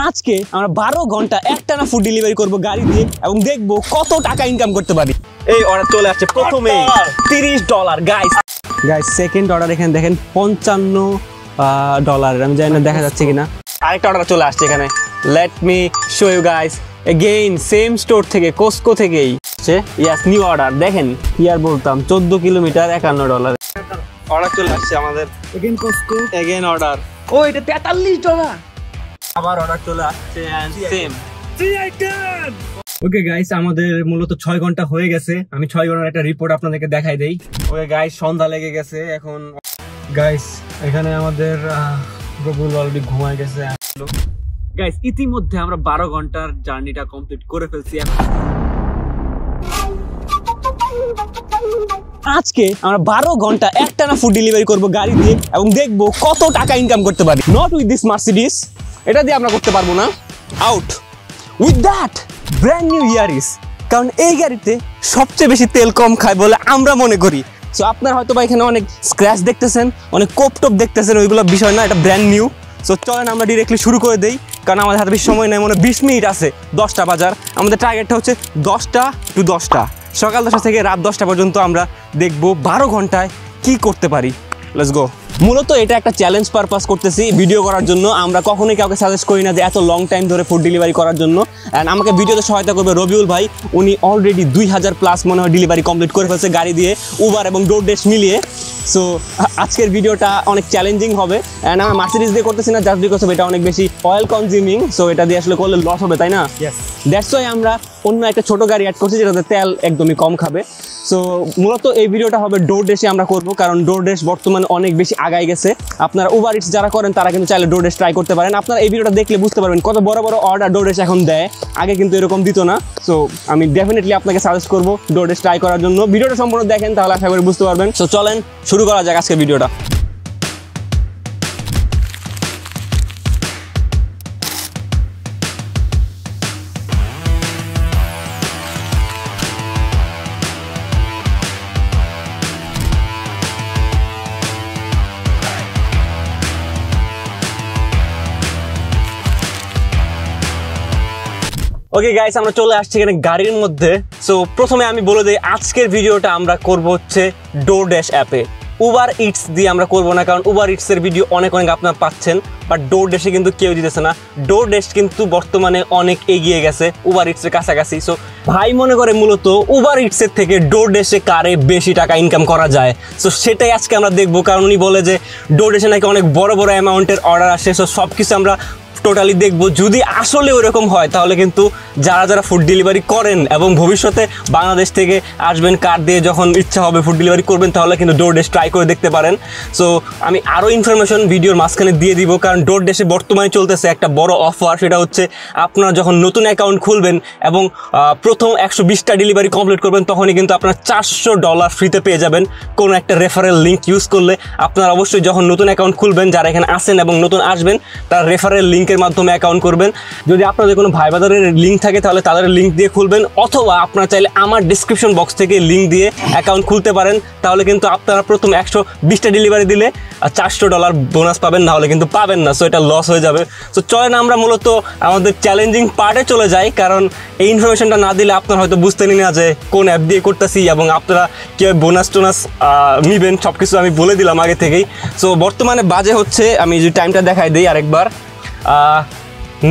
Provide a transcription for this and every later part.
আজকে আমরা 12 ঘন্টা একটানা ফুড ডেলিভারি করব গাড়ি দিয়ে এবং দেখবো কত টাকা ইনকাম করতে পারি। এই অর্ডার চলে আসছে প্রথমে $30 গাইস সেকেন্ড অর্ডার এখানে দেখেন $55 আমি জানি না দেখা যাচ্ছে কিনা। আরেকটা অর্ডার চলে আসছে এখানে, let me show you guys again same store থেকে কোস্কো থেকেই ইয়াস নিউ অর্ডার দেখেন কি আর বলতাম 14 কিলোমিটার $51 অর্ডার চলে আসছে আমাদের এগেইন কোস্কো এগেইন অর্ডার। ও এটা $43 আবার অর্ডার চলে আসছে সেম 3 আইটেম। ওকে গাইস আমাদের মূলত 6 ঘন্টা হয়ে গেছে, আমি 6 ঘন্টার একটা রিপোর্ট আপনাদেরকে দেখাই দেই। ওকে গাইস সন্ধ্যা লেগে গেছে এখন। গাইস এখানে আমাদের রবুল অলরেডি ঘুমায় গেছে। গাইস ইতিমধ্যে আমরা 12 ঘন্টার জার্নিটা কমপ্লিট করে ফেলছি। আজকে আমরা 12 ঘন্টা একটানা ফুড ডেলিভারি করব গাড়ি দিয়ে এবং দেখবো কত টাকা ইনকাম করতে পারি। নট উইথ দিস মার্সিডিজ, এটা দিয়ে আমরা করতে পারবো না, out with that brand new Yaris, কারণ এই গাড়িতে সবচেয়ে বেশি তেল কম খায় বলে আমরা মনে করি। সো আপনারা হয়তো বা এখানে অনেক স্ক্র্যাচ দেখতেছেন, অনেক কোপ টোপ দেখতেছেন, ওইগুলো বিষয় না, এটা ব্র্যান্ড নিউ। সো চলেন আমরা ডিরেক্টলি শুরু করে দেই, কারণ আমাদের হাতে বেশি সময় নেই, মনে 20 মিনিট আছে 10টা বাজার। আমাদের টার্গেটটা হচ্ছে 10টা to 10টা, সকাল 10টা থেকে রাত 10টা পর্যন্ত আমরা দেখবো 12 ঘন্টায় কি করতে পারি। Let's go. মূলত এটা একটা চ্যালেঞ্জ পারপাস করতেছি ভিডিও করার জন্য। আমরা কখনোই কাউকে সাজেস্ট করি না যে এত লং টাইম ধরে ফুড ডেলিভারি করার জন্য। অ্যান্ড আমাকে ভিডিওতে সহায়তা করবে রবিউল ভাই, উনি অলরেডি 2000+ মনে হয় ডেলিভারি কমপ্লিট করে ফেলছে গাড়ি দিয়ে, উবার এবং ডোরড্যাশ মিলিয়ে। সো আজকের ভিডিওটা অনেক চ্যালেঞ্জিং হবে। অ্যান্ড আমার মার্সিডিজ দিয়ে করতেছি না জাস্ট বিকজ এটা অনেক বেশি অয়েল কনজিউমিং, সো এটা দিয়ে আসলে করলে লস হবে, তাই না? দ্যাটস ওয়াই আমরা অন্য একটা ছোট গাড়ি অ্যাড করছি যেটাতে তেল একদমই কম খাবে। সো মূলত এই ভিডিওটা হবে ডোরড্যাশে আমরা করবো, কারণ ডোরড্যাশ বর্তমানে অনেক বেশি আগায় গেছে। আপনারা উবার ইটস যারা করেন তারা কিন্তু চাইলে ডোরড্যাশ ট্রাই করতে পারেন। আপনারা এই ভিডিওটা দেখলে বুঝতে পারবেন কত বড় বড় অর্ডার ডোরড্যাশ এখন দেয়, আগে কিন্তু এরকম দিত না। সো আমি ডেফিনেটলি আপনাকে সাজেস্ট করবো ডোরড্যাশ ট্রাই করার জন্য। ভিডিওটা সম্পূর্ণ দেখেন তাহলে আশা করি বুঝতে পারবেন। সো চলেন শুরু করা যাক আজকে ভিডিওটা। ওকে গাইস আমরা চলে আসছি এখানে গাড়ির মধ্যে। সো প্রথমে আমি বলে দিই আজকের ভিডিওটা আমরা করব হচ্ছে ডোরড্যাশ অ্যাপে, উবার ইটস দিয়ে আমরা করব না, কারণ উবার ইটসের ভিডিও অনেক আপনারা পাচ্ছেন, বাট ডোরড্যাশে কিন্তু কেউ দিতেছে না। ডোরড্যাশ কিন্তু বর্তমানে অনেক এগিয়ে গেছে উবার ইটসের কাছাকাছি। সো ভাই মনে করে মূলত উবার ইটসের থেকে ডোরড্যাশে কারে বেশি টাকা ইনকাম করা যায়, সো সেটাই আজকে আমরা দেখবো। কারণ উনি বলে যে ডোরড্যাশে নাকি অনেক বড় বড় অ্যামাউন্টের অর্ডার আসে। সো সব কিছু আমরা টোটালি দেখবো। যদি আসলে ওরকম হয় তাহলে কিন্তু যারা যারা ফুড ডেলিভারি করেন এবং ভবিষ্যতে বাংলাদেশ থেকে আসবেন কার দিয়ে যখন ইচ্ছা হবে ফুড ডেলিভারি করবেন, তাহলে কিন্তু ডোরড্যাশ ট্রাই করে দেখতে পারেন। সো আমি আরও ইনফরমেশন ভিডিওর মাঝখানে দিয়ে দিব, কারণ ডোরড্যাশে বর্তমানে চলতেছে একটা বড় অফার। সেটা হচ্ছে আপনারা যখন নতুন অ্যাকাউন্ট খুলবেন এবং প্রথম 120টা ডেলিভারি কমপ্লিট করবেন, তখনই কিন্তু আপনারা $400 ফ্রিতে পেয়ে যাবেন কোনো একটা রেফারেল লিঙ্ক ইউজ করলে। আপনারা অবশ্যই যখন নতুন অ্যাকাউন্ট খুলবেন, যারা এখানে আসেন এবং নতুন আসবেন, তার রেফারেল লিঙ্কের মাধ্যমে অ্যাকাউন্ট করবেন। যদি আপনাদের কোনো ভাই বাজারের লিঙ্ক থাকে তাহলে তাদের লিঙ্ক দিয়ে খুলবেন, অথবা আপনারা চাইলে আমার ডিসক্রিপশন বক্স থেকে লিঙ্ক দিয়ে অ্যাকাউন্ট খুলতে পারেন। তাহলে কিন্তু আপনারা প্রথম 120টা ডেলিভারি দিলে $400 বোনাস পাবেন, না হলে কিন্তু পাবেন না। সো এটা লস হয়ে যাবে। সো চলেন আমরা মূলত আমাদের চ্যালেঞ্জিং পার্টে চলে যাই, কারণ এই ইনফরমেশনটা না দিলে আপনারা হয়তো বুঝতেনই না যে কোন অ্যাপ দিয়ে করতেছি এবং আপনারা কীভাবে বোনাস টোনাস নেবেন, সব কিছু আমি বলে দিলাম আগে থেকেই। সো বর্তমানে বাজে হচ্ছে, আমি যে টাইমটা দেখাই দিই আরেকবার,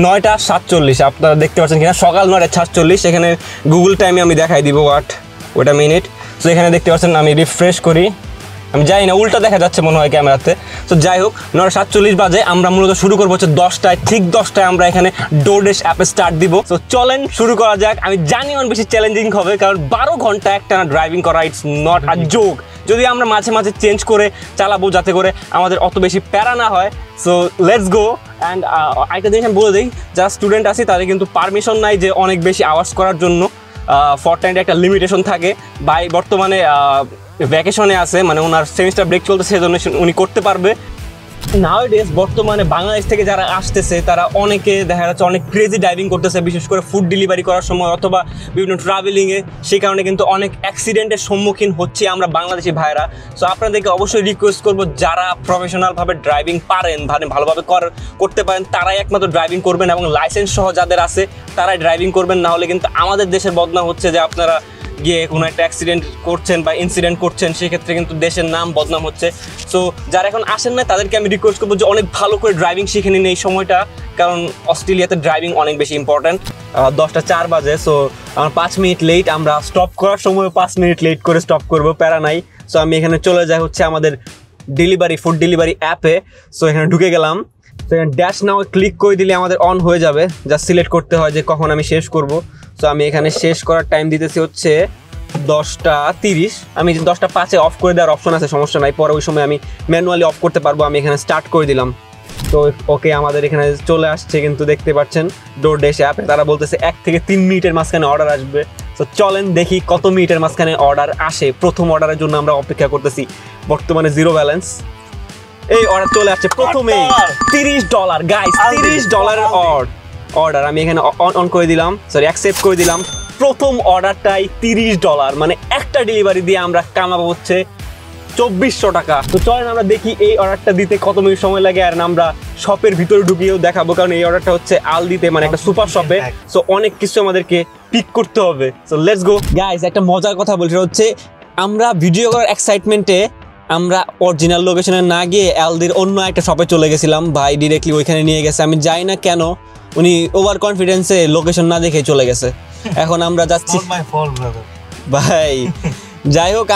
9টা 47 আপনারা দেখতে পাচ্ছেন কিনা, সকাল 9টা 47। এখানে গুগল টাইমে আমি দেখাই দিব ওটা মিনিট। সো এখানে দেখতে পাচ্ছেন, আমি রিফ্রেশ করি, আমি যাই না উল্টা দেখা যাচ্ছে মনে হয় ক্যামেরাতে। তো যাই হোক 9টা 47 বাজে আমরা মূলত শুরু করবো হচ্ছে 10টায়, ঠিক 10টায় আমরা এখানে ডোরড্যাশ অ্যাপে স্টার্ট দিব। তো চলেন শুরু করা যাক। আমি জানি অনেক বেশি চ্যালেঞ্জিং হবে, কারণ 12 ঘন্টা একটানা ড্রাইভিং করা ইটস নট আ জোক। যদি আমরা মাঝে মাঝে চেঞ্জ করে চালাবো যাতে করে আমাদের অত বেশি প্যারা না হয়। So let's go. অ্যান্ড একটা জিনিস আমি বলে দিই, যারা স্টুডেন্ট আছে তাদের কিন্তু পারমিশন নাই যে অনেক বেশি আওয়াজ করার জন্য। ফরটাইনের একটা লিমিটেশন থাকে। বাই বর্তমানে ভ্যাকেশনে আছে, মানে ওনার সেমিস্টার ব্রেক চলতেছে, সেজন্য উনি করতে পারবে। নাওয়াডেজ বর্তমানে বাংলাদেশ থেকে যারা আসতেছে তারা অনেকে দেখা যাচ্ছে অনেক ক্রেজি ড্রাইভিং করতেছে, বিশেষ করে ফুড ডেলিভারি করার সময় অথবা বিভিন্ন ট্রাভেলিংয়ে। সেই কারণে কিন্তু অনেক অ্যাক্সিডেন্টের সম্মুখীন হচ্ছি আমরা বাংলাদেশি ভাইরা। সো আপনাদেরকে অবশ্যই রিকোয়েস্ট করবো, যারা প্রফেশনালভাবে ড্রাইভিং পারেন, ভালোভাবে করতে পারেন, তারাই একমাত্র ড্রাইভিং করবেন এবং লাইসেন্স সহ যাদের আছে তারাই ড্রাইভিং করবেন। না হলে কিন্তু আমাদের দেশের বদনাম হচ্ছে যে আপনারা গিয়ে কোনো একটা অ্যাক্সিডেন্ট করছেন বা ইনসিডেন্ট করছেন, সেক্ষেত্রে কিন্তু দেশের নাম বদনাম হচ্ছে। সো যারা এখন আসেন না তাদেরকে আমি রিকোয়েস্ট করবো যে অনেক ভালো করে ড্রাইভিং শিখে নিন এই সময়টা, কারণ অস্ট্রেলিয়াতে ড্রাইভিং অনেক বেশি ইম্পর্ট্যান্ট। 10টা 4 বাজে, সো আমার 5 মিনিট লেট। আমরা স্টপ করার সময় 5 মিনিট লেট করে স্টপ করবো, প্যারা নাই। সো আমি এখানে চলে যাই হচ্ছে আমাদের ফুড ডেলিভারি অ্যাপে। সো এখানে ঢুকে গেলাম। তো এখানে ড্যাশ নাও ক্লিক করে দিলে আমাদের অন হয়ে যাবে, জাস্ট সিলেক্ট করতে হয় যে কখন আমি শেষ করব। সো আমি এখানে শেষ করার টাইম দিতেছি হচ্ছে 10টা 30। আমি 10টা 5-এ অফ করে দেওয়ার অপশন আছে, সমস্যা নাই, পরে ওই সময় আমি ম্যানুয়ালি অফ করতে পারবো। আমি এখানে স্টার্ট করে দিলাম। তো ওকে, আমাদের এখানে চলে আসছে, কিন্তু দেখতে পাচ্ছেন ডোরড্যাশ অ্যাপে তারা বলতেছে 1 থেকে 3 মিনিটের মাঝখানে অর্ডার আসবে। তো চলেন দেখি কত মিনিটের মাঝখানে অর্ডার আসে। প্রথম অর্ডারের জন্য আমরা অপেক্ষা করতেছি, বর্তমানে 0 ব্যালেন্স। এই অর্ডার চলে আসছে প্রথমেই $30 গাইস, $30 অর্ডার। আমি এখানে অন করে দিলাম, সরি অ্যাকসেপ্ট করে দিলাম। প্রথম অর্ডারটাই $30, মানে একটা ডেলিভারি দিয়ে আমরা কামাবো হচ্ছে 2400 টাকা। তো চলেন আমরা দেখি এই অর্ডারটা দিতে কত মিনিট সময় লাগে, আর আমরা শপের ভিতরে ঢুকিয়েও দেখাবো, কারণ এই অর্ডারটা হচ্ছে আলদিতে, মানে একটা সুপার শপে। সো অনেক কিছু আমাদেরকে পিক করতে হবে। So let's go guys. একটা মজার কথা বলছি হচ্ছে, আমরা ভিডিও করার এক্সাইটমেন্টে আমরা অরিজিনাল লোকেশনে না গিয়ে আলদির অন্য একটা শপে চলে গেছিলাম। ভাই ডিরেক্টলি ওইখানে নিয়ে গেছে, আমি যাই না কেন, উনি ওভার কনফিডেন্সে লোকেশন না দেখে চলে গেছে। এখন আমরা যাচ্ছি ভাই, যাই হোক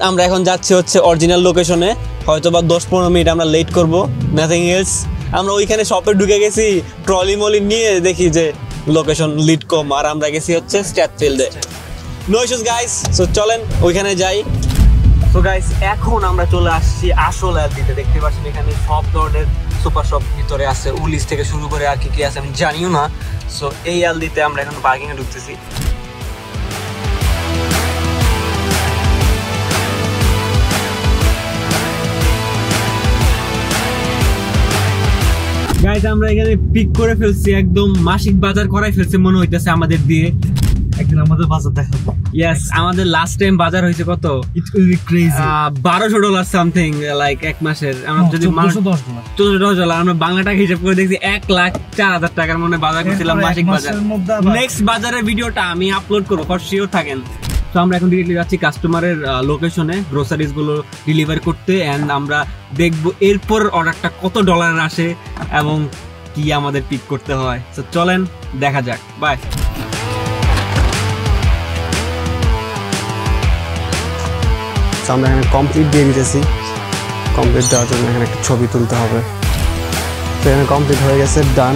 আমরা এখন যাচ্ছি হচ্ছে অরিজিনাল লোকেশনে। হয়তো বা 10-15 মিনিট আমরা লেট করবো, নাথিং এলস। আমরা ওইখানে শপে ঢুকে গেছি, ট্রলি মলি নিয়ে দেখি যে লোকেশন লিড কম, আর আমরা গেছি হচ্ছে স্ট্যাটফিল্ডে। No issues guys. সো চলেন ওইখানে যাই। সো গাইস, এখন আমরা চলে আসছি আসল আলদিতে। দেখতে পাচ্ছেন এখানে সব ধরনের সুপার শপ ভিতরে আছে, উলিশ থেকে শুরু করে আর কি আছে আমি জানিও না। সো এই আলদিতে আমরা এখন পার্কিংয়ে ঢুকতেছি। গাইস, আমরা এখানে পিক করে ফেলছি, একদম মাসিক বাজার করাই ফেলছে মনে হইতেছে আমাদের দিয়ে। একদিন আমাদের বাজার দেখাবো। ইয়েস, আমাদের লাস্ট টাইম বাজার হয়েছে কত? It will be crazy. $1200 something, like এক মাসের। আমরা যদি $1410 আমরা বাংলা টাকা হিসাব করে দেখছি 1,04,000 টাকার মনে বাজার করেছিলাম মাসিক বাজার। নেক্সট বাজারের ভিডিওটা আমি আপলোড করবো, ফর শিওর থাকেন। তো আমরা এখন ডিরেক্টলি যাচ্ছি কাস্টমারের লোকেশনে গ্রোসারিজ গুলো ডেলিভার করতে, এন্ড আমরা দেখবো এরপর অর্ডারটা কত ডলারের আসে এবং কি আমাদের পিক করতে হয়। তো চলেন দেখা যাক। বাই। আমরা এখানে কমপ্লিট দিয়ে দিতেছি। কমপ্লিট দেওয়ার জন্য এখানে একটা ছবি তুলতে হবে। তো এখানে কমপ্লিট হয়ে গেছে, ডান।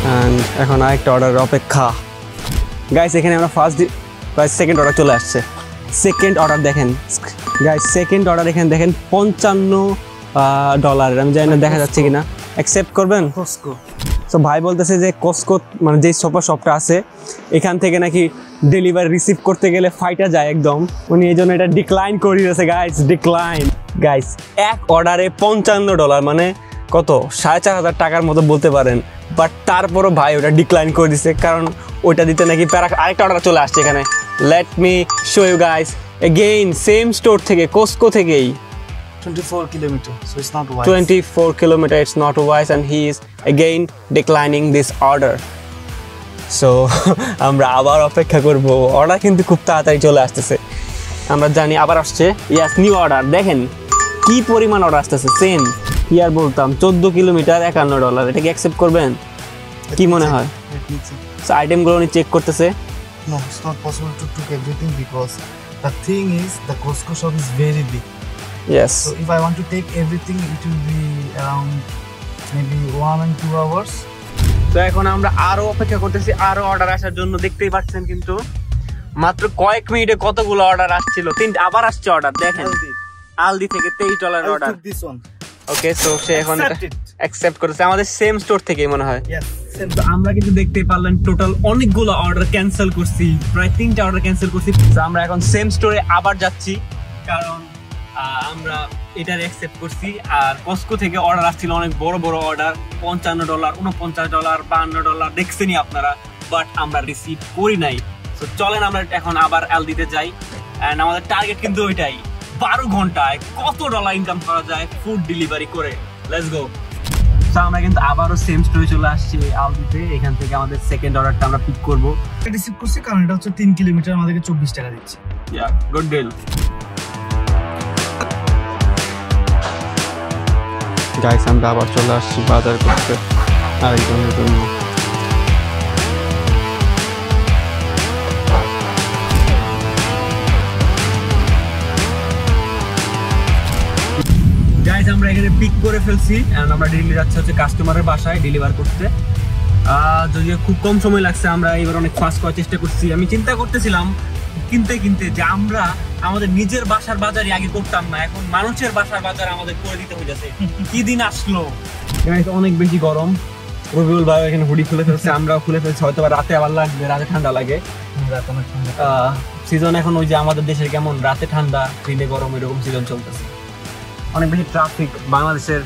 অ্যান্ড এখন আরেকটা অর্ডারের অপেক্ষা। গাইস, এখানে আমরা সেকেন্ড অর্ডার চলে আসছে। সেকেন্ড অর্ডার দেখেন গাইস, সেকেন্ড অর্ডার এখানে দেখেন $55। আমি জানি না দেখা যাচ্ছে কিনা, অ্যাকসেপ্ট করবেন। সো ভাই বলতেছে যে কসকো, মানে যেই সুপার শপটা আছে এখান থেকে নাকি ডেলিভারি রিসিভ করতে গেলে ফাইটা যায় একদম। উনি এই জন্য এটা ডিক্লাইন করে দিয়েছে গাইস, ডিক্লাইন। গাইস, এক অর্ডারে $55, মানে কত 4,500 টাকার মতো বলতে পারেন। বাট তারপরও ভাই ওটা ডিক্লাইন করে দিছে, কারণ ওইটা দিতে নাকি আরেকটা অর্ডার চলে আসছে এখানে। Let me show you guys again, same store থেকে, কসকো থেকেই। 24 kilometers, so it's not wise. 24 kilometers, it's not wise, and he is again declining this order. So আমরা আবার অপেক্ষা করব, অর্ডার কিন্তু খুব তাড়াতাড়ি চলে আসতেছে, আমরা জানি আবার আসছে। ইয়াস, নিউ অর্ডার দেখেন কি পরিমাণ অর্ডার আসতেছে। সেম কি আর বলতাম, 14 কিলোমিটার $51। এটা কি অ্যাকসেপ্ট করবেন? কি মনে হয়? আইটেমগুলো উনি চেক করতেছে। No, it's not possible to take everything because the thing is the Costco shop is very big. Yes. So if I want to take everything, it will be around maybe 1 and 2 hours. তো এখন আমরা আরো অপেক্ষা করতেছি আরো order আসার জন্য। দেখতেই পাচ্ছেন কিন্তু মাত্র কয়েক মিনিটে কতগুলো অর্ডার আসছিল। আবার আসছে অর্ডার দেখেন, আলদি থেকে $23 অর্ডার। ওকে, সো সে এখন অ্যাকসেপ্ট করেছে আমাদের সেম স্টোর থেকেই মনে হয়। তো আমরা কিন্তু দেখতেই পারলেন টোটাল অনেকগুলো অর্ডার ক্যান্সেল করছি, প্রায় 3টা অর্ডার ক্যান্সেল করছি। তো আমরা এখন সেম স্টোরে আবার যাচ্ছি, কারণ আমরা এটার অ্যাকসেপ্ট করছি। আর কস্কো থেকে অর্ডার আসছিল অনেক বড় বড় অর্ডার, $55, $49, $52 দেখছেনই আপনারা, বাট আমরা রিসিভ করি নাই। তো চলেন আমরা এখন আবার আলদিতে যাই। অ্যান্ড আমাদের টার্গেট কিন্তু ওইটাই, 12 ঘন্টায় কত ডলার ইনকাম করা যায় ফুড ডেলিভারি করে। Let's go. তো আমরা কিন্তু আবারও সেম স্টোরি চলে আসছি আলদিতে। এখান থেকে আমাদের সেকেন্ড অর্ডারটা আমরা পিক করবো। রিসিভ করছি কারণ এটা হচ্ছে 3 কিলোমিটার, আমাদেরকে 24 টাকা দিচ্ছে। ইয়া, গুড ডিল। গাইস আমরা আবার চলে আসছি বাজার করতে আরেকজনের জন্য। গাইস আমরা এখানে পিক করে ফেলছি এন্ড আমরা ডেলিভারি যাচ্ছে হচ্ছে কাস্টমারের বাসায় ডেলিভার করতে। যদিও খুব কম সময় লাগছে, আমরা এবার অনেক ফাস্ট করার চেষ্টা করছি। আমি চিন্তা করতেছিলাম কিনতে যে আমরা আমাদের নিজের বাসার বাজারই আগে করতাম না, এখন মানুষের বাসার বাজার আমাদের করে দিতে হইতেছে। কি দিন আসলো গাইস, অনেক বেশি গরম। রবিউল ভাই এখানে হুডি খুলে ফেলছে, আমরাও খুলে ফেলছি। হয়তো রাতে আবার লাগবে, রাতে ঠান্ডা লাগে। সিজন এখন ওই যে আমাদের দেশের কেমন রাতে ঠান্ডা দিনে গরম, এরকম সিজন চলতেছে। অনেক বেশি ট্রাফিক, বাংলাদেশের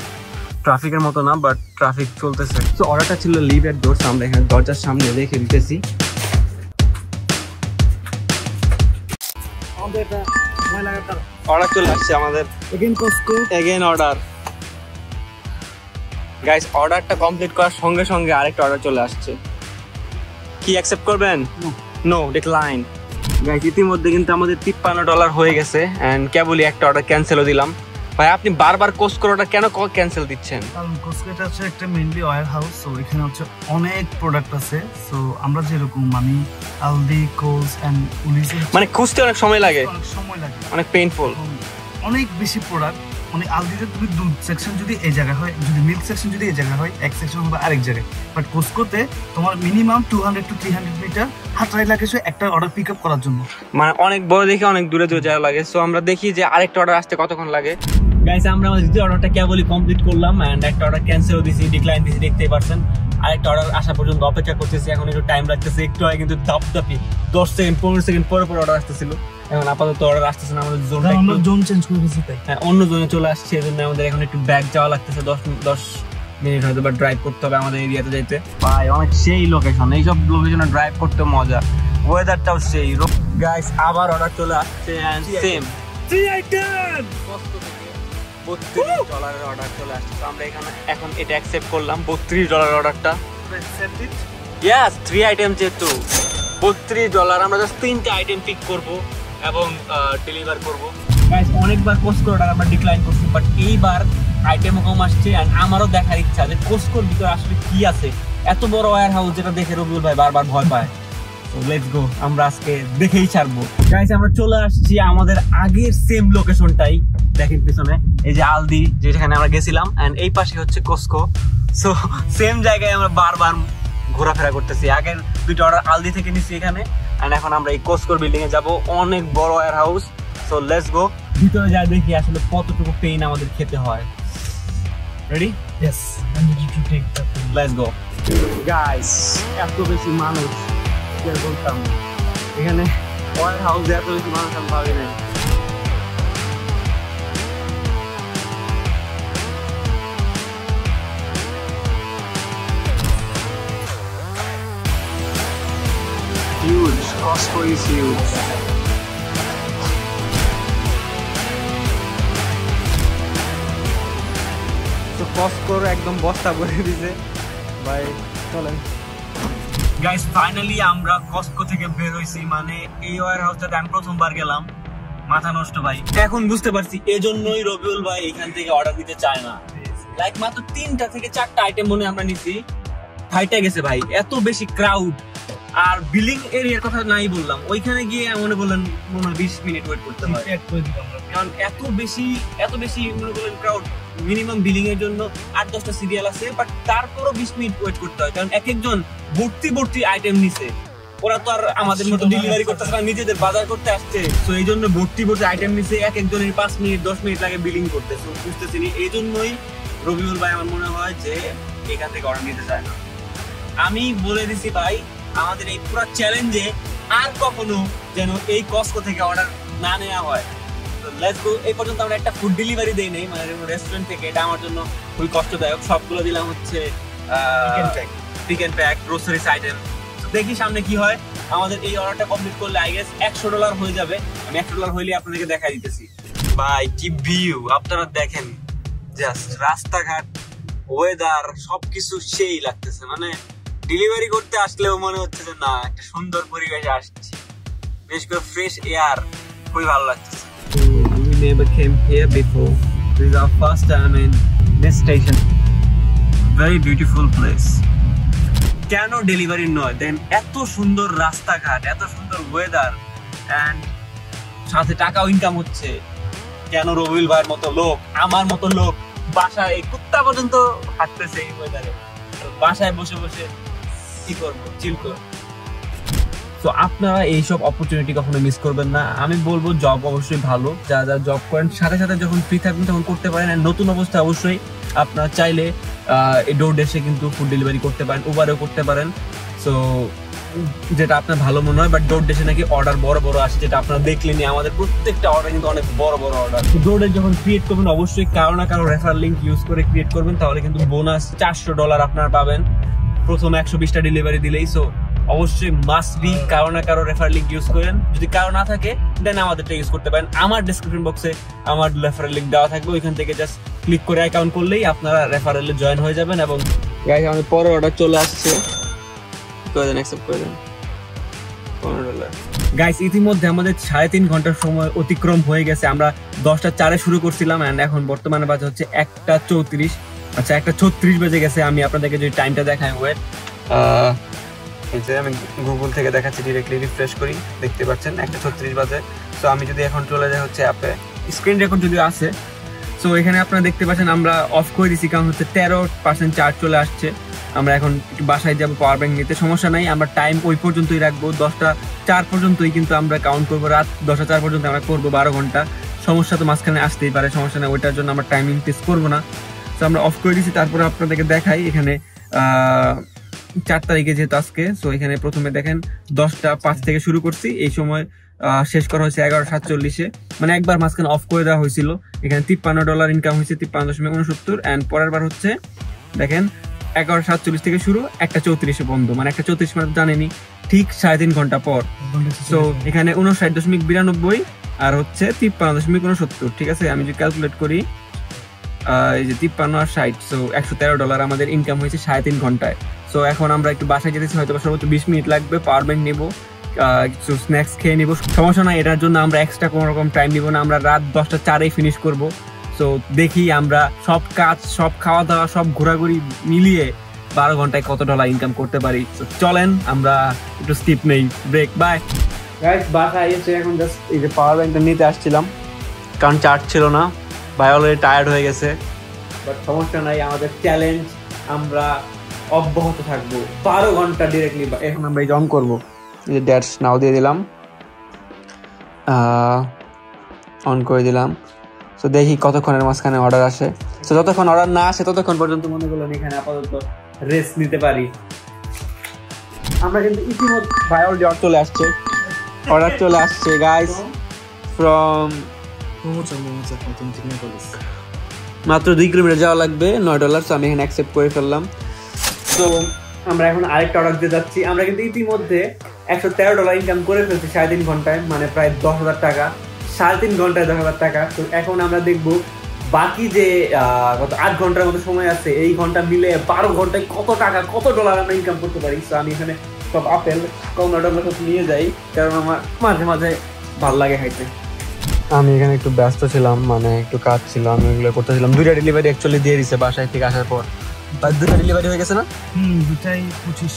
ট্রাফিকের মতো না, বাট ট্রাফিক চলতেছে। তো অর্ডারটা ছিল লিভ এট ডোরস, আমরা এখানে দরজার সামনে রেখে দিতেছি। অর্ডার চলে আসছে আমাদের, এগেইন অর্ডার। গাইস অর্ডারটা কমপ্লিট করার সঙ্গে সঙ্গে আরেকটা অর্ডার চলে আসছে। কি অ্যাকসেপ্ট করবেন? No, decline. গাইস ইতিমধ্যে কিন্তু আমাদের $53 হয়ে গেছে এন্ড কেবলই একটা অর্ডার ক্যান্সেলও দিলাম। ভাই আপনি বারবার কস্কোর অর্ডার কেন ক্যান্সেল দিচ্ছেন? কারণ কস্কো এটা হচ্ছে একটা মেইনলি ওয়্যার হাউস, সো এখানে হচ্ছে অনেক প্রোডাক্ট আছে। সো আমরা যেরকম মানে আলদি, কোলস এন্ড উলিস, মানে খুঁজতে অনেক সময় লাগে, অনেক পেইনফুল, অনেক বেশি প্রোডাক্ট। মানে আলদিতে তুমি দুধ সেকশন যদি এই জায়গায় হয়, যদি মিল্ক সেকশন যদি এই জায়গায় হয়, এক সেকশন হবে আরেক জায়গায়। বাট কস্কোতে তোমার মিনিমাম 200 to 300 মিটার হাঁটাই লাগে একটা অর্ডার পিক আপ করার জন্য। মানে অনেক বড় দেখে অনেক দূরে দূরে যাওয়া লাগে। সো আমরা দেখি যে আরেকটা অর্ডার আসতে কতক্ষণ লাগে। গাইস আমরা আমাদের দ্বিতীয় অর্ডারটা কেবলই কমপ্লিট করলাম এন্ড একটা অর্ডার ক্যান্সেলও দিছি, ডিক্লাইন দিছি, দেখতেই পারছেন। আরেকটা অর্ডার আসা পর্যন্ত অপেক্ষা করতেছি, এখন একটু টাইম লাগতেছে। একটু আগে কিন্তু দাপদাপি 10 সেকেন্ড 15 সেকেন্ড পরে অর্ডার আসতেছিল। এখন আপাতত অর্ডার আসতেছে না, আমাদের জোনটা আমরা জোন চেঞ্জ করে দিয়েছি তাই। হ্যাঁ, অন্য জোনে চলে আসছে, এজন্য আমাদের এখন একটু ব্যাক যাওয়া লাগতেছে। 10 মিনিট হয়তো বা ড্রাইভ করতে হবে আমাদের এরিয়াতে যাইতে। ভাই অনেক সেই লোকেশন, এইসব লোকেশনে ড্রাইভ করতে মজা, ওয়েদারটাও সেই। গাইস আবার অর্ডার চলে আসছে এন্ড সেম 3 আইটেম কস্কো থেকে $32 অর্ডার চলে আসছে। তো আমরা এখানে এখন এটা অ্যাকসেপ্ট করলাম, $32 অর্ডারটা। Accept it. ইয়েস, 3 আইটেম যেহেতু $32, আমরা জাস্ট 3টা আইটেম পিক করব এবং ডেলিভার করব। গাইস অনেকবার কস্কোর অর্ডার আমরা ডিক্লাইন করছি, বাট এইবার আইটেমও কম আসছে এন্ড আমারও দেখার ইচ্ছা যে কস্কোর ভিতরে আসলে কি আছে। এত বড় ওয়্যার হাউস যেটা দেখে রবিউল ভাই বারবার ভয় পায়। সো লেটস গো, আমরা আজকে দেখেই ছাড়বো। গাইস আমরা চলে আসছি আমাদের আগের সেম লোকেশনটাই, দেখেন পিছনে এই যে আলদি যেখানে আমরা গেছিলাম এন্ড এই পাশে হচ্ছে কস্কো। সো সেম জায়গায় আমরা বারবার ঘোরাফেরা করতেছি। আগের দুইটা অর্ডার আলদি থেকে নিছি এখানে এন্ড এখন আমরা এই কস্কোর বিল্ডিং এ যাব। অনেক বড় warehouse. So let's go, ভিতরে যা দেখি আসলে কতটুকু পেইন আমাদের খেতে হয়। Ready? Yes, I need to take that. Let's go. Guys এত বেশি মানুষ বলতাম, এখানে ওয়্যার হাউসে এত বেশি মানুষ আমি ভাবি নাই। Huge, Costco is huge. তো কস্কোর একদম বস্তা ভরে দিছে ভাই। চলেন গাইস, ফাইনালি আমরা কস্কো থেকে বের হইছি। মানে এই ওয়্যার হাউসটাতে আমি প্রথমবার গেলাম, মাথা নষ্ট ভাই। এখন বুঝতে পারছি এজন্যই রবিউল ভাই এখান থেকে অর্ডার দিতে চায় না। লাইক মাত্র 3টা থেকে 4টা আইটেম মনে আমরা নিছি, ফাইটা গেছে ভাই। এত বেশি ক্রাউড, আর বিলিং এরিয়ার কথা নাই বললাম, ওইখানে গিয়ে মনে বললেন মনে হয় 20 মিনিট ওয়েট করতে হয়। কারণ এত বেশি মনে করলেন ক্রাউড। মিনিমাম বিলিং এর জন্য 8-10টা সিরিয়াল আছে, বাট তারপরও 20 মিনিট ওয়েট করতে হয়, কারণ এক একজন ভর্তি আইটেম নিছে। ওরা তো আর আমাদের মতো ডেলিভারি করতেছে না, নিজেদের বাজার করতে আসছে। তো এই জন্য ভর্তি আইটেম নিছে, এক একজনের 5 মিনিট 10 মিনিট লাগে বিলিং করতে। তো বুঝতেছি এই জন্যই রবিউল ভাই আমার মনে হয় যে এখান থেকে অর্ডার নিতে চায় না। আমি বলে দিছি ভাই, আমাদের এই পুরো চ্যালেঞ্জে আর কখনো যেন এই কস্কো থেকে অর্ডার না নেওয়া হয়। তো লেটস গো। এই পর্যন্ত আমরা একটা ফুড ডেলিভারি দেই নাই মানে রেস্টুরেন্ট থেকে, এটা আমার জন্য খুবই কষ্টদায়ক। সবগুলো দিলাম হচ্ছে pick and pack groceries item. দেখি সামনে কি হয়। আমাদের এই অর্ডারটা কমপ্লিট করলে আই গেস $100 হয়ে যাবে। আমি $100 হইলে আপনাদেরকে দেখাই দিতেছি। ভাই কি ভিউ আপনারা দেখেন, জাস্ট রাস্তাঘাট, ওয়েদার সবকিছু সেই লাগতেছে। মানে ডেলিভারি করতে আসলেও মনে হচ্ছে যে না একটা সুন্দর পরিবেশে আসছি, বেশ করে ফ্রেশ এয়ার, খুবই ভালো লাগতেছে। We never came here before. This is our first time in this station. Very beautiful place. কেন ডেলিভারি নয়, দেন এত সুন্দর রাস্তাঘাট, এত সুন্দর ওয়েদার এন্ড সাথে টাকাও ইনকাম হচ্ছে। কেন রবিউল ভাইয়ের মতো লোক, আমার মতো লোক বাসায়, কুত্তা পর্যন্ত হাঁটতেছে এই ওয়েদারে, বাসায় বসে বসে কি করবো, চিল করবো। তো আপনারা এইসব অপরচুনিটি কখনো মিস করবেন না। আমি বলবো জব অবশ্যই ভালো, যারা যারা জব করেন সাথে সাথে যখন ফ্রি থাকবেন তখন করতে পারেন। আর নতুন অবস্থায় অবশ্যই আপনারা চাইলে এই ডোরড্যাশে কিন্তু ফুড ডেলিভারি করতে পারেন, উবারেও করতে পারেন। সো যেটা আপনার ভালো মনে হয়। বাট ডোরড্যাশে নাকি অর্ডার বড় বড় আসে, যেটা আপনারা দেখলেনি। আমাদের প্রত্যেকটা অর্ডার কিন্তু অনেক বড় বড় অর্ডার। ডোরড্যাশ যখন ক্রিয়েট করবেন অবশ্যই কারো না কারো রেফারেল লিঙ্ক ইউজ করে ক্রিয়েট করবেন, তাহলে কিন্তু বোনাস $400 আপনারা পাবেন প্রথম 120টা ডেলিভারি দিলেই। সো অবশ্যই মাস্ট বি কারো না কারো রেফারেল লিঙ্ক ইউজ করেন। যদি কারো না থাকে দেন আমাদেরটা ইউজ করতে পারেন। আমার ডেসক্রিপশন বক্সে আমার রেফারেল লিঙ্ক দেওয়া থাকবে, ওইখান থেকে জাস্ট ক্লিক করে অ্যাকাউন্ট করলেই আপনারা রেফারেলে জয়েন হয়ে যাবেন। এবং গাইস আমাদের পরের অর্ডার চলে আসছে, করে দেন, অ্যাকসেপ্ট করে দেন। $15 গাইস ইতিমধ্যে আমাদের 3.5 ঘন্টার সময় অতিক্রম হয়ে গেছে। আমরা 10:04 শুরু করছিলাম এন্ড এখন বর্তমানে বাজে হচ্ছে 1:34। আচ্ছা 1:36 বেজে গেছে। আমি আপনাদেরকে যদি টাইমটা দেখাই, ওয়েট, এই যে আমি গুগল থেকে দেখাচ্ছি, ডিরেক্টলি রিফ্রেশ করি, দেখতে পাচ্ছেন 1:36 বাজে। সো আমি যদি এখন চলে যাই হচ্ছে অ্যাপে, স্ক্রিন রেকর্ড যদি আসে, সো এখানে আপনারা দেখতে পাচ্ছেন আমরা অফ করে দিচ্ছি, কারণ হচ্ছে 13% চার্জ চলে আসছে। আমরা এখন একটু বাসায় যাবো পাওয়ার ব্যাংক নিতে, সমস্যা নাই। আমরা টাইম ওই পর্যন্তই রাখবো, 10:04 পর্যন্তই কিন্তু আমরা কাউন্ট করবো। রাত 10:04 পর্যন্ত আমরা করবো 12 ঘন্টা। সমস্যা তো মাঝখানে আসতেই পারে, সমস্যা নেই, ওইটার জন্য আমরা টাইম ইনক্রিজ করবো না। তো আমরা অফ করে দিচ্ছি। তারপরে আপনাদেরকে দেখাই এখানে 4 তারিখে যেহেতু আজকে, সো এখানে প্রথমে দেখেন 10:05 থেকে শুরু করছি, এই সময় শেষ করা হয়েছে 11:47-এ। মানে একবার মাঝখানে অফ করে দেওয়া হয়েছিল। এখানে $53 ইনকাম হয়েছে, 53.69। এন্ড পরের বার হচ্ছে দেখেন 11:47 থেকে শুরু, 1:34-এ বন্ধ। মানে 1:34 মানে জানেনি, ঠিক 3.5 ঘন্টা পর। সো এখানে 59.92 আর হচ্ছে 53.69। ঠিক আছে, আমি যদি ক্যালকুলেট করি, এই যে 53 আর 60, সো $113 আমাদের ইনকাম হয়েছে 3.5 ঘন্টায়। সো এখন আমরা একটু বাসায় যেতেছি, হয়তো সর্বোচ্চ 20 মিনিট লাগবে। পাওয়ার ব্যাংক নেবো, কিছু স্ন্যাক্স খেয়ে নিবো, সমস্যা নাই। এটার জন্য আমরা এক্সট্রা কোনো রকম টাইম নিবো না, আমরা রাত 10:04-এ ফিনিশ করবো। সো দেখি আমরা সব কাজ, সব খাওয়া দাওয়া, সব ঘোরাঘুরি মিলিয়ে 12 ঘন্টায় কত $1 ইনকাম করতে পারি। তো চলেন আমরা একটু স্কিপ নেই, ব্রেক, বাই। গাইস বাসায় এসে এখন জাস্ট এই যে পাওয়ার ব্যাংকটা নিতে আসছিলাম, কারণ চার্জ ছিল না। ভাই অলরেডি টায়ার্ড হয়ে গেছে, বাট সমস্যা নাই, আমাদের চ্যালেঞ্জ আমরা অব্যাহত থাকবো 12 ঘন্টা ডিরেক্টলি। এখন আমরা এই অন করবো, এই যে ড্যাটস নাও দিয়ে দিলাম, অন করে দিলাম। সো দেখি কতক্ষণের মাঝখানে অর্ডার আসে। সো যতক্ষণ অর্ডার না আসে ততক্ষণ পর্যন্ত মনে করলেন এখানে আপাতত রেস্ট নিতে পারি। আমরা কিন্তু ইতিমধ্যে ভাই অলরেডি অর্ডার চলে আসছে, অর্ডার চলে আসছে গাইস ফ্রম মাত্র 2 কিলোমিটার যাওয়া লাগবে, $9। সো আমি এখানে অ্যাকসেপ্ট করে ফেললাম। তো আমরা এখন আরেকটা অর্ডার দিয়ে যাচ্ছি। আমরা কিন্তু ইতিমধ্যে $113 ইনকাম করে ফেলছি 3.5 ঘন্টায়, মানে প্রায় $10,000 টাকা। 3.5 ঘন্টায় $10,000 টাকা। তো এখন আমরা দেখবো বাকি যে কত 8 ঘন্টার মতো সময় আছে, এই ঘন্টা মিলে 12 ঘন্টায় কত টাকা, কত $, আমরা ইনকাম করতে পারি। তো আমি এখানে সব আপেল $15 নিয়ে যাই, কারণ আমার মাঝে মাঝে ভালো লাগে খাইতে। আমি এখানে একটু ব্যস্ত ছিলাম, মানে একটু কাজ ছিল, আমি এগুলো করতেছিলাম। 2টা ডেলিভারি অ্যাকচুয়ালি দিয়ে দিছে বাসায় থেকে আসার পর। 2টা ডেলিভারি হয়ে গেছে না? 2টাই 25।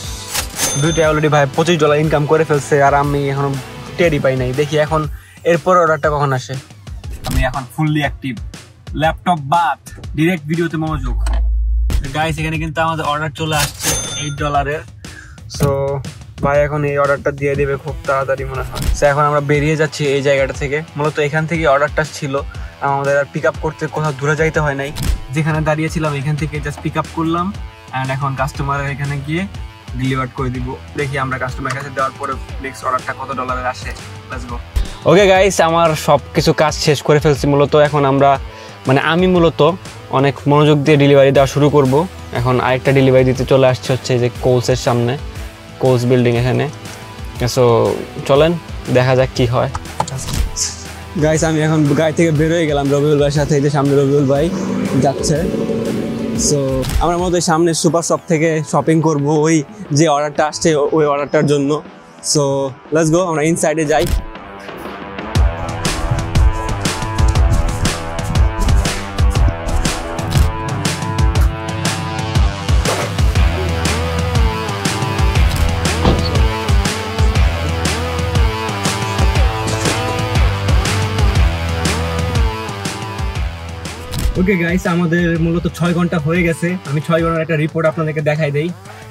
2টাই অলরেডি ভাই $25 ইনকাম করে ফেলছে, আর আমি এখনো টেরই পাই নাই। দেখি এখন এরপর অর্ডারটা কখন আসে। আমি এখন ফুললি অ্যাক্টিভ, ল্যাপটপ বাদ, ডিরেক্ট ভিডিওতে মনোযোগ। গাইস এখানে কিন্তু আমাদের অর্ডার চলে আসছে $8-এর। সো ভাই এখন এই অর্ডারটা দিয়ে দেবে খুব তাড়াতাড়ি মনে হয়। সো এখন আমরা বেরিয়ে যাচ্ছি এই জায়গাটা থেকে। মূলত এখান থেকে অর্ডারটা ছিল, আমাদের আর পিক আপ করতে কোথাও দূরে যাইতে হয় নাই, যেখানে দাঁড়িয়েছিলাম এখান থেকে জাস্ট পিক আপ করলাম অ্যান্ড এখন কাস্টমারের এখানে গিয়ে ডেলিভার করে দিব। দেখি আমরা কাস্টমারের কাছে দেওয়ার পরে নেক্সট অর্ডারটা কত $এর আসে। Let's go. ওকে গাইস, আমার সব কিছু কাজ শেষ করে ফেলছি মূলত। এখন আমি মূলত অনেক মনোযোগ দিয়ে ডেলিভারি দেওয়া শুরু করব। এখন আরেকটা ডেলিভারি দিতে চলে আসছে হচ্ছে যে কোলসের সামনে, কোলস বিল্ডিং এখানে। সো চলেন দেখা যাক কি হয়। গাইস, আমি এখন গাড়ি থেকে বের হয়ে গেলাম রবিউল ভাইয়ের সাথে। এই যে সামনে রবিউল ভাই যাচ্ছে। সো আমরা মতো সামনে সুপার শপ থেকে শপিং করব ওই যে অর্ডারটা আসছে ওই অর্ডারটার জন্য। সো লেটস গো, আমরা ইনসাইডে যাই। ওকে গাইস, আমাদের মূলত 6 ঘন্টা হয়ে গেছে। আমি 6 ঘন্টার একটা রিপোর্ট আপনাদেরকে দেখাই দেই।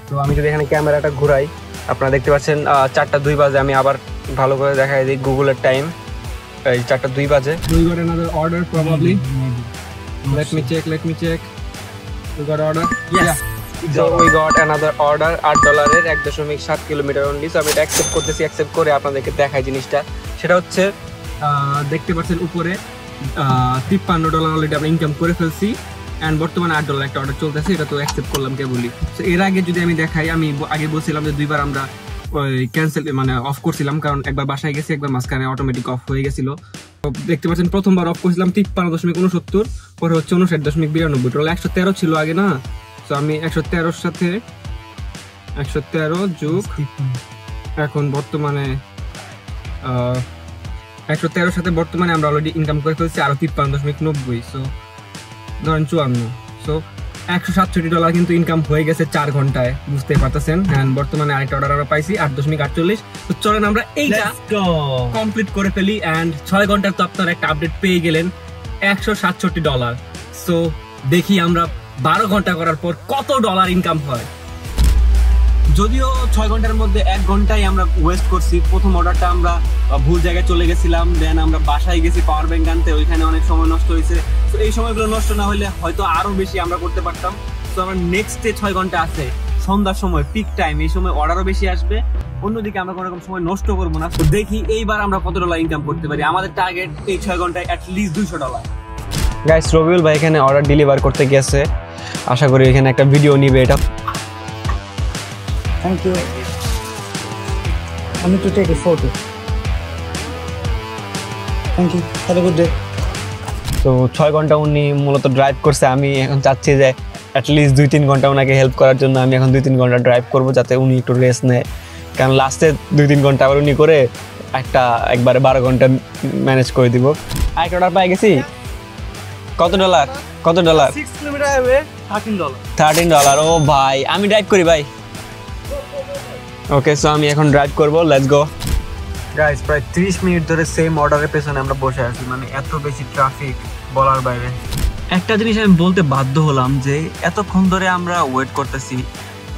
তো আমি যদি এখানে ক্যামেরাটা ঘুরাই, আপনারা দেখতে পাচ্ছেন 4টা 2 বাজে। আমি আবার ভালো করে দেখাই দিই গুগলের টাইম। এই 4টা 2 বাজে। We got another order probably. Let me check. We got order. Yes. So we got another order $8 1.7 kilometre only. So আমি এটা অ্যাকসেপ্ট করতেছি। অ্যাকসেপ্ট করে আপনাদেরকে দেখাই জিনিসটা। সেটা হচ্ছে দেখতে পাচ্ছেন উপরে $53 অলরেডি আমরা ইনকাম করে ফেলছি। অ্যান্ড বর্তমানে $8 একটা অর্ডার চলতেছে, এটা তো অ্যাকসেপ্ট করলাম কেবলই। তো এর আগে যদি আমি দেখাই, আমি আগে বলছিলাম যে 2বার আমরা ওই ক্যান্সেল অফ করছিলাম, কারণ একবার বাসায় গেছি, একবার মাঝখানে অটোমেটিক অফ হয়ে গেছিল। তো দেখতে পাচ্ছেন প্রথমবার অফ করছিলাম 53.69, পরে হচ্ছে 59.92, টোটাল 113 ছিল আগে না। তো আমি 113 সাথে 113 যোগ এখন বর্তমানে 113 সাথে বর্তমানে আমরা অলরেডি ইনকাম করে ফেলছি আরো 53.90। সো ধরেন 54। সো $167 কিন্তু ইনকাম হয়ে গেছে 4 ঘন্টায়, বুঝতে পারতেছেন। অ্যান্ড বর্তমানে আরেকটা অর্ডার আমরা পাইছি 8.48। তো চলেন আমরা এইটা কমপ্লিট করে ফেলি। অ্যান্ড 6 ঘন্টার তো আপনারা একটা আপডেট পেয়ে গেলেন, $167। সো দেখি আমরা 12 ঘন্টা করার পর কত ডলার ইনকাম হয়। যদিও 6 ঘন্টার মধ্যে 1 ঘন্টাই আমরা ওয়েস্ট করছি। প্রথম অর্ডারটা আমরা ভুল জায়গায় চলে গেছিলাম, দেন আমরা বাসায় গেছি পাওয়ার ব্যাংক আনতে, ওইখানে অনেক সময় নষ্ট হয়েছে। তো এই সময়গুলো নষ্ট না হলে হয়তো আরো বেশি আমরা করতে পারতাম। তো আমরা নেক্সট 6 ঘন্টা আছে, সন্ধ্যার সময় পিক টাইম, এই সময় অর্ডারও বেশি আসবে। অন্যদিকে আমরা কোনো রকম সময় নষ্ট করবো না। তো দেখি এইবার আমরা কত ডলার ইনকাম করতে পারি। আমাদের টার্গেট এই 6 ঘন্টায় অ্যাটলিস্ট $200। গাইস, রবিউল ভাই এখানে অর্ডার ডেলিভার করতে গেছে, আশা করি এখানে একটা ভিডিও নিবে। এটা Thank you. I need to take a photo. Thank you. Have a good day. তো 6 ঘন্টা উনি মূলত ড্রাইভ করছে। আমি এখন চাচ্ছি যে অ্যাটলিস্ট 2-3 ঘন্টা ওনাকে হেল্প করার জন্য আমি এখন 2-3 ঘন্টা ড্রাইভ করবো, যাতে উনি একটু রেস্ট নেয়। কারণ লাস্টে 2-3 ঘন্টা আবার উনি করে একবারে 12 ঘন্টা ম্যানেজ করে দিব। আরেকটা অর্ডার পাই গেছি। কত ডলার? 6 kilometre highway $13। ও ভাই, আমি ড্রাইভ করি ভাই। ওকে, সো আমি এখন ড্রাইভ করবো। Let's go. গাইস, প্রায় 30 মিনিট ধরে সেম অর্ডারের পেছনে আমরা বসে আছি, মানে এত বেশি ট্রাফিক বলার বাইরে। একটা জিনিস আমি বলতে বাধ্য হলাম যে এতক্ষণ ধরে আমরা ওয়েট করতেছি,